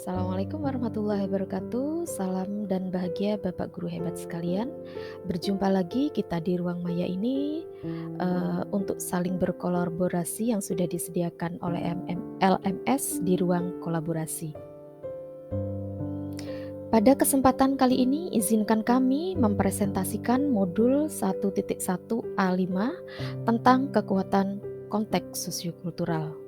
Assalamualaikum warahmatullahi wabarakatuh. Salam dan bahagia Bapak Guru hebat sekalian. Berjumpa lagi kita di ruang maya ini untuk saling berkolaborasi yang sudah disediakan oleh LMS di ruang kolaborasi. Pada kesempatan kali ini, izinkan kami mempresentasikan modul 1.1A5 tentang kekuatan konteks sosiokultural.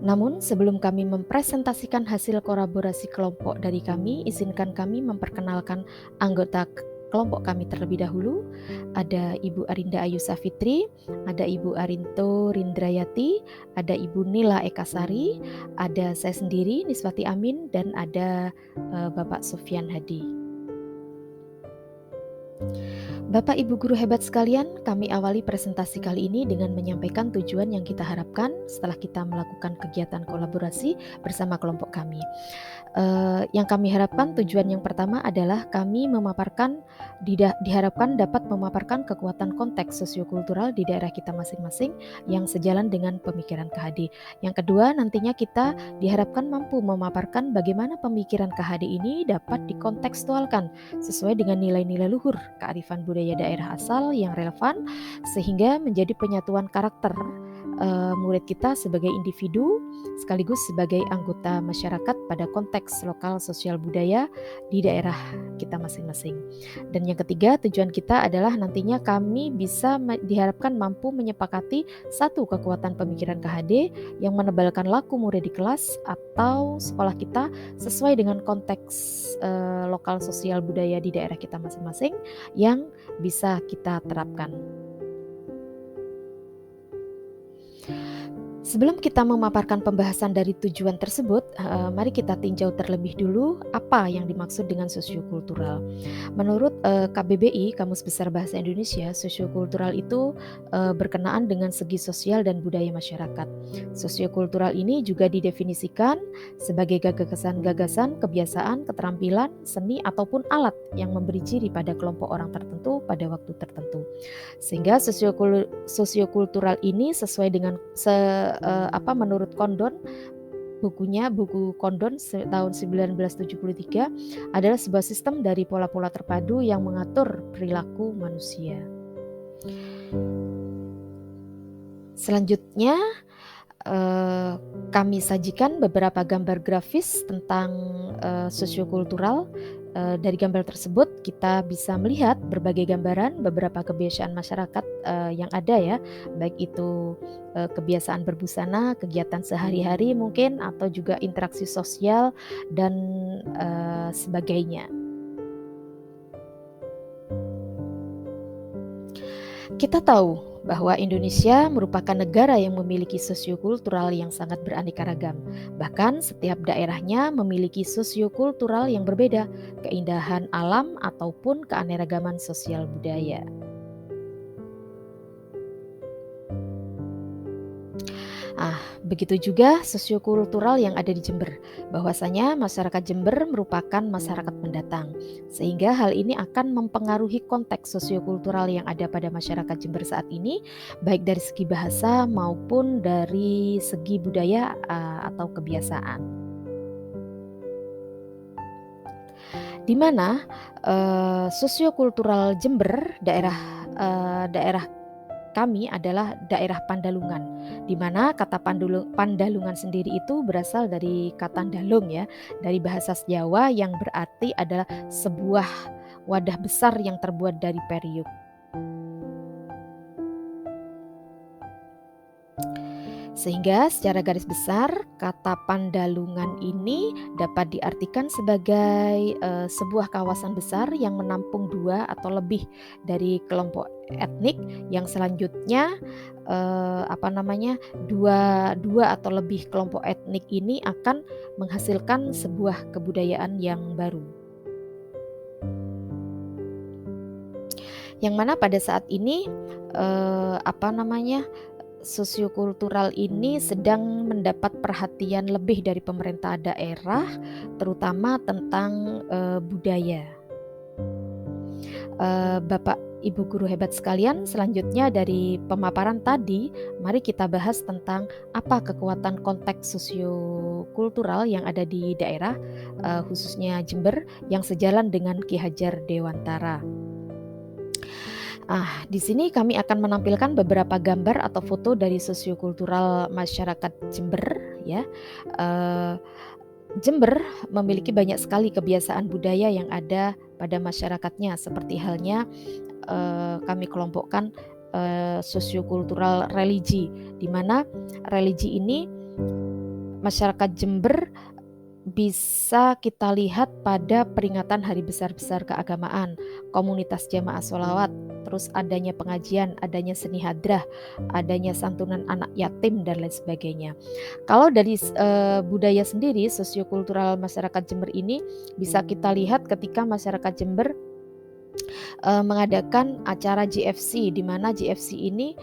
Namun, sebelum kami mempresentasikan hasil kolaborasi kelompok dari kami, izinkan kami memperkenalkan anggota kelompok kami terlebih dahulu. Ada Ibu Arinda Ayu Safitri, ada Ibu Arinto Rindrayati, ada Ibu Nila Ekasari, ada saya sendiri Niswati Amin, dan ada Bapak Sofyan Hadi. Bapak Ibu Guru hebat sekalian, kami awali presentasi kali ini dengan menyampaikan tujuan yang kita harapkan setelah kita melakukan kegiatan kolaborasi bersama kelompok kami. Yang kami harapkan tujuan yang pertama adalah kami diharapkan dapat memaparkan kekuatan konteks sosiokultural di daerah kita masing-masing yang sejalan dengan pemikiran KHD. Yang kedua, nantinya kita diharapkan mampu memaparkan bagaimana pemikiran KHD ini dapat dikontekstualkan sesuai dengan nilai-nilai luhur kearifan budaya daerah asal yang relevan sehingga menjadi penyatuan karakter murid kita sebagai individu sekaligus sebagai anggota masyarakat pada konteks lokal sosial budaya di daerah kita masing-masing. Dan yang ketiga, tujuan kita adalah nantinya kami bisa diharapkan mampu menyepakati satu kekuatan pemikiran KHD yang menebalkan laku murid di kelas atau sekolah kita sesuai dengan konteks lokal sosial budaya di daerah kita masing-masing yang bisa kita terapkan. Sebelum kita memaparkan pembahasan dari tujuan tersebut, mari kita tinjau terlebih dulu apa yang dimaksud dengan sosiokultural. Menurut KBBI, Kamus Besar Bahasa Indonesia, sosiokultural itu berkenaan dengan segi sosial dan budaya masyarakat. Sosiokultural ini juga didefinisikan sebagai gagasan-gagasan, kebiasaan, keterampilan, seni ataupun alat yang memberi ciri pada kelompok orang tertentu pada waktu tertentu. Sehingga sosiokultural ini sesuai dengan menurut Kondon, buku Kondon tahun 1973 adalah sebuah sistem dari pola-pola terpadu yang mengatur perilaku manusia. Selanjutnya kami sajikan beberapa gambar grafis tentang sosiokultural. Dari gambar tersebut kita bisa melihat berbagai gambaran beberapa kebiasaan masyarakat yang ada ya, baik itu kebiasaan berbusana, kegiatan sehari-hari mungkin, atau juga interaksi sosial dan sebagainya. Kita tahu bahwa Indonesia merupakan negara yang memiliki sosiokultural yang sangat beraneka ragam. Bahkan setiap daerahnya memiliki sosiokultural yang berbeda, keindahan alam ataupun keanekaragaman sosial budaya. Begitu juga sosiokultural yang ada di Jember, bahwasanya masyarakat Jember merupakan masyarakat pendatang, sehingga hal ini akan mempengaruhi konteks sosiokultural yang ada pada masyarakat Jember saat ini, baik dari segi bahasa maupun dari segi budaya atau kebiasaan. Di mana sosiokultural Jember, daerah kami adalah daerah Pandalungan, di mana kata Pandalungan sendiri itu berasal dari kata dalung ya, dari bahasa Jawa yang berarti adalah sebuah wadah besar yang terbuat dari periuk. Sehingga secara garis besar kata Pandalungan ini dapat diartikan sebagai sebuah kawasan besar yang menampung dua atau lebih dari kelompok etnik yang selanjutnya dua atau lebih kelompok etnik ini akan menghasilkan sebuah kebudayaan yang baru. Yang mana pada saat ini sosiokultural ini sedang mendapat perhatian lebih dari pemerintah daerah, terutama tentang budaya. Bapak Ibu Guru hebat sekalian, selanjutnya dari pemaparan tadi, mari kita bahas tentang apa kekuatan konteks sosiokultural yang ada di daerah, khususnya Jember, yang sejalan dengan Ki Hajar Dewantara. Di sini kami akan menampilkan beberapa gambar atau foto dari sosiokultural masyarakat Jember ya. Eh, Jember memiliki banyak sekali kebiasaan budaya yang ada pada masyarakatnya, seperti halnya kami kelompokkan sosiokultural religi, di mana religi ini masyarakat Jember bisa kita lihat pada peringatan hari besar-besar keagamaan, komunitas jamaah sholawat, terus adanya pengajian, adanya seni hadrah, adanya santunan anak yatim, dan lain sebagainya. Kalau dari budaya sendiri, sosiokultural masyarakat Jember ini bisa kita lihat ketika masyarakat Jember mengadakan acara GFC, di mana GFC ini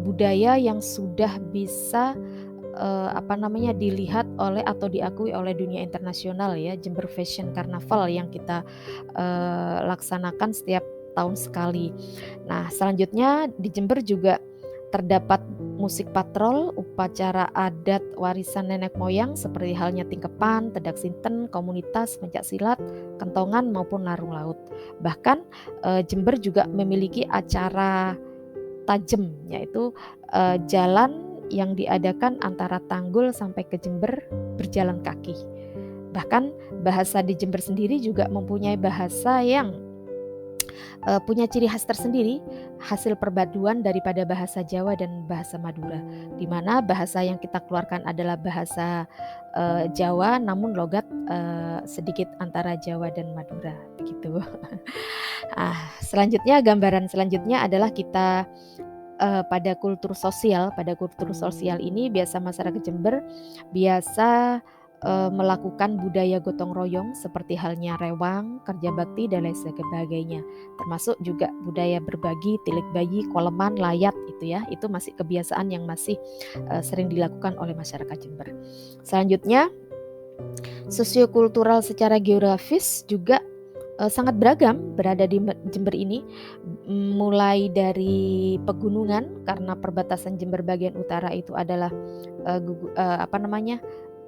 budaya yang sudah bisa dilihat oleh atau diakui oleh dunia internasional ya, Jember Fashion Carnival yang kita laksanakan setiap tahun sekali. Nah, selanjutnya di Jember juga terdapat musik patrol, upacara adat warisan nenek moyang seperti halnya tingkepan, tedak sinten, komunitas, pencak silat, kentongan maupun larung laut. Bahkan Jember juga memiliki acara tajem, yaitu jalan yang diadakan antara Tanggul sampai ke Jember berjalan kaki. Bahkan bahasa di Jember sendiri juga mempunyai bahasa yang punya ciri khas tersendiri, hasil perpaduan daripada bahasa Jawa dan bahasa Madura, di mana bahasa yang kita keluarkan adalah bahasa Jawa, namun logat sedikit antara Jawa dan Madura, begitu. Selanjutnya, gambaran selanjutnya adalah kita pada kultur sosial. Pada kultur sosial ini biasa masyarakat Jember biasa melakukan budaya gotong royong seperti halnya rewang, kerja bakti, dan lain sebagainya. Termasuk juga budaya berbagi, tilik bayi, koleman, layat itu ya. Itu masih kebiasaan yang masih sering dilakukan oleh masyarakat Jember. Selanjutnya, sosiokultural secara geografis juga sangat beragam berada di Jember ini, mulai dari pegunungan, karena perbatasan Jember bagian utara itu adalah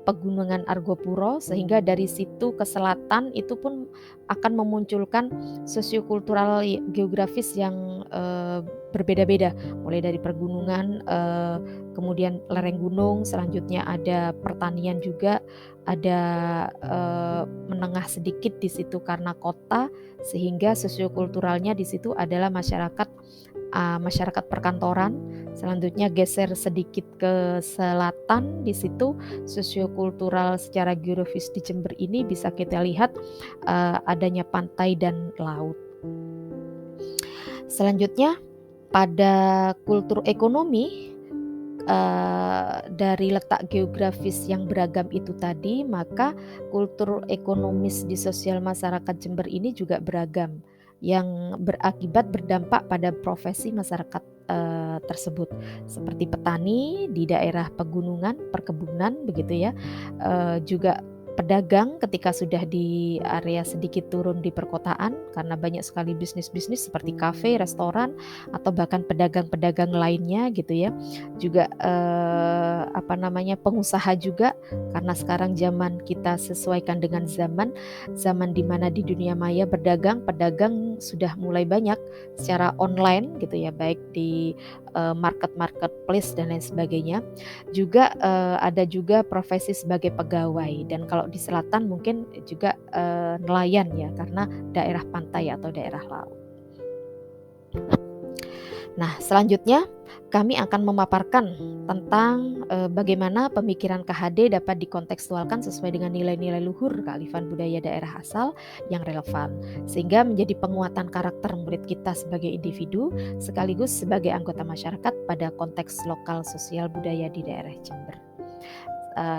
Pegunungan Argopuro, sehingga dari situ ke selatan itu pun akan memunculkan sosiokultural geografis yang berbeda-beda, mulai dari pergunungan, kemudian lereng gunung, selanjutnya ada pertanian juga, ada menengah sedikit di situ karena kota, sehingga sosiokulturalnya di situ adalah masyarakat perkantoran. Selanjutnya geser sedikit ke selatan, di situ sosiokultural secara geografis di Jember ini bisa kita lihat adanya pantai dan laut. Selanjutnya, pada kultur ekonomi, dari letak geografis yang beragam itu tadi, maka kultur ekonomis di sosial masyarakat Jember ini juga beragam, yang berdampak pada profesi masyarakat tersebut, seperti petani di daerah pegunungan, perkebunan begitu ya, juga pedagang ketika sudah di area sedikit turun di perkotaan, karena banyak sekali bisnis-bisnis seperti kafe, restoran, atau bahkan pedagang-pedagang lainnya gitu ya. Juga pengusaha juga, karena sekarang zaman kita sesuaikan dengan zaman di mana di dunia maya pedagang sudah mulai banyak secara online gitu ya, baik di marketplace dan lain sebagainya. Juga ada juga profesi sebagai pegawai, dan kalau di selatan mungkin juga nelayan ya, karena daerah pantai atau daerah laut. Nah, selanjutnya kami akan memaparkan tentang bagaimana pemikiran KHD dapat dikontekstualkan sesuai dengan nilai-nilai luhur kearifan budaya daerah asal yang relevan, sehingga menjadi penguatan karakter murid kita sebagai individu sekaligus sebagai anggota masyarakat pada konteks lokal sosial budaya di daerah Jember.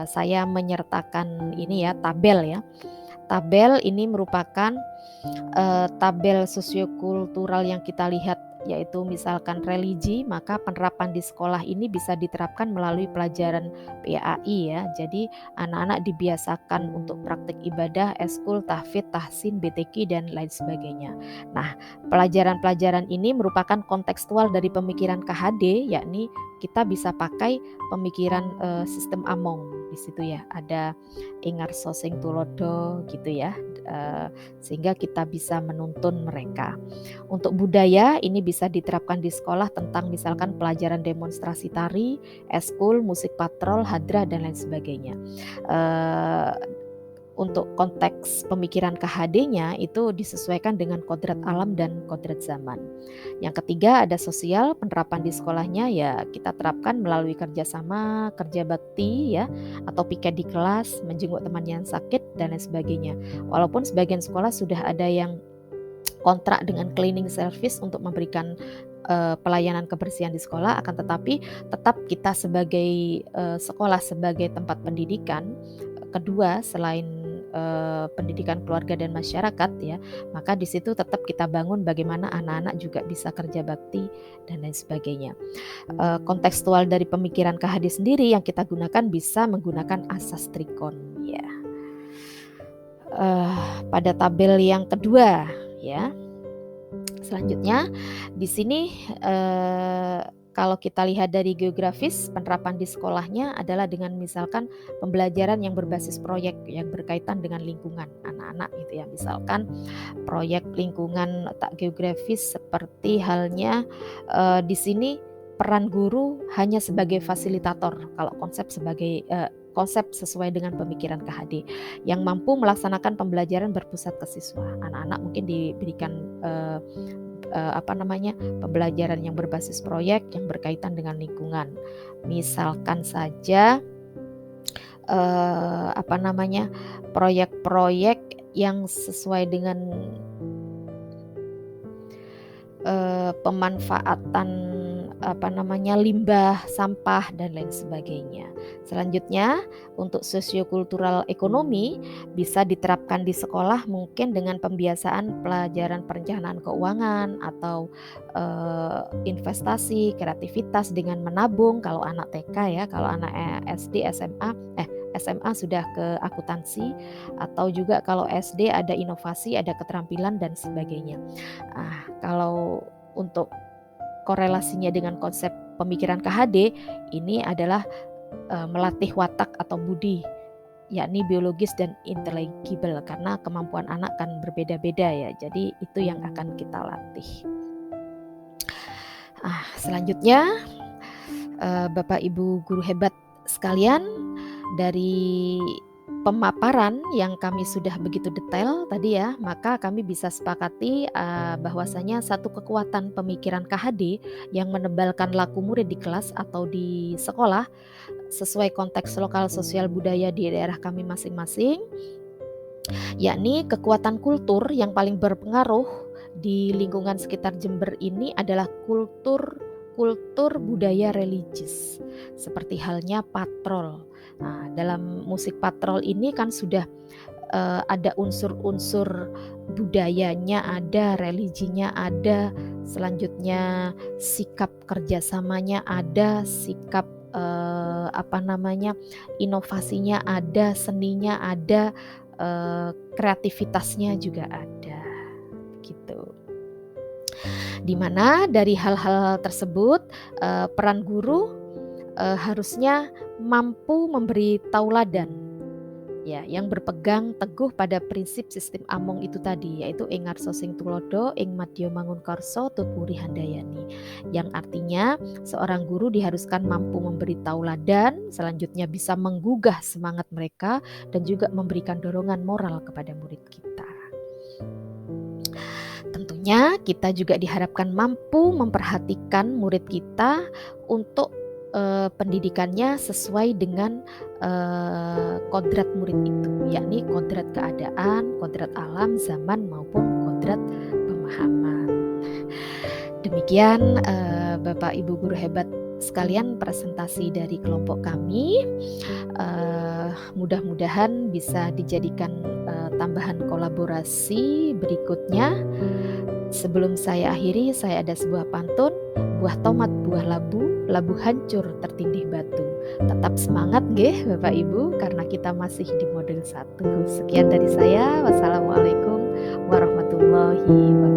Saya menyertakan ini ya, tabel ya. Tabel ini merupakan tabel sosiokultural yang kita lihat, yaitu misalkan religi, maka penerapan di sekolah ini bisa diterapkan melalui pelajaran PAI ya. Jadi anak-anak dibiasakan untuk praktik ibadah, eskul, tahfidz, tahsin, BTQ, dan lain sebagainya. Nah, pelajaran-pelajaran ini merupakan kontekstual dari pemikiran KHD, yakni kita bisa pakai pemikiran sistem Among di situ ya, ada Ingarso sing tulodo gitu ya, sehingga kita bisa menuntun mereka. Untuk budaya ini bisa diterapkan di sekolah tentang misalkan pelajaran demonstrasi tari, eskul, musik patrol, hadrah dan lain sebagainya. Untuk konteks pemikiran KHD-nya itu disesuaikan dengan kodrat alam dan kodrat zaman. Yang ketiga ada sosial, penerapan di sekolahnya ya kita terapkan melalui kerjasama, kerja bakti ya, atau piket di kelas, menjenguk teman yang sakit dan lain sebagainya. Walaupun sebagian sekolah sudah ada yang kontrak dengan cleaning service untuk memberikan pelayanan kebersihan di sekolah, akan tetapi tetap kita sebagai sekolah, sebagai tempat pendidikan kedua selain pendidikan keluarga dan masyarakat ya, maka di situ tetap kita bangun bagaimana anak-anak juga bisa kerja bakti dan lain sebagainya. Kontekstual dari pemikiran KHD sendiri yang kita gunakan bisa menggunakan asas trikon ya. Pada tabel yang kedua ya. Selanjutnya di sini kalau kita lihat dari geografis, penerapan di sekolahnya adalah dengan misalkan pembelajaran yang berbasis proyek yang berkaitan dengan lingkungan anak-anak gitu ya. Misalkan proyek lingkungan tak geografis seperti halnya di sini peran guru hanya sebagai fasilitator kalau konsep sebagai konsep sesuai dengan pemikiran KHD yang mampu melaksanakan pembelajaran berpusat ke siswa. Anak-anak mungkin diberikan pembelajaran yang berbasis proyek yang berkaitan dengan lingkungan. Misalkan saja proyek-proyek yang sesuai dengan pemanfaatan limbah, sampah dan lain sebagainya. Selanjutnya untuk sosiokultural ekonomi bisa diterapkan di sekolah mungkin dengan pembiasaan pelajaran perencanaan keuangan atau investasi, kreativitas dengan menabung kalau anak TK ya, kalau anak SD, SMA sudah ke akuntansi, atau juga kalau SD ada inovasi, ada keterampilan dan sebagainya. Kalau untuk korelasinya dengan konsep pemikiran KHD ini adalah melatih watak atau budi, yakni biologis dan intelligible, karena kemampuan anak kan berbeda-beda ya. Jadi itu yang akan kita latih. Selanjutnya Bapak Ibu guru hebat sekalian, dari pemaparan yang kami sudah begitu detail tadi ya, maka kami bisa sepakati bahwasanya satu kekuatan pemikiran KHD yang menebalkan laku murid di kelas atau di sekolah sesuai konteks lokal sosial budaya di daerah kami masing-masing, yakni kekuatan kultur yang paling berpengaruh di lingkungan sekitar Jember ini adalah kultur budaya religius, seperti halnya patrol. Dalam musik patrol ini kan sudah ada unsur-unsur budayanya, ada religinya, ada selanjutnya sikap kerjasamanya, ada sikap inovasinya, ada seninya, ada kreativitasnya juga ada, gitu. Dimana dari hal-hal tersebut peran guru harusnya mampu memberi tauladan ya, yang berpegang teguh pada prinsip sistem Among itu tadi, yaitu Ingarso sing tulodo, ing madya mangunkarso tutpuri handayani, yang artinya seorang guru diharuskan mampu memberi tauladan, selanjutnya bisa menggugah semangat mereka dan juga memberikan dorongan moral kepada murid kita. Tentunya kita juga diharapkan mampu memperhatikan murid kita untuk pendidikannya sesuai dengan kodrat murid itu, yakni kodrat keadaan, kodrat alam, zaman maupun kodrat pemahaman. Demikian Bapak Ibu guru hebat sekalian presentasi dari kelompok kami. Mudah-mudahan bisa dijadikan tambahan kolaborasi berikutnya. Sebelum saya akhiri, saya ada sebuah pantun. Buah tomat, buah labu hancur tertindih batu. Tetap semangat nggih Bapak Ibu, karena kita masih di modul 1. Sekian dari saya. Wassalamualaikum warahmatullahi wabarakatuh.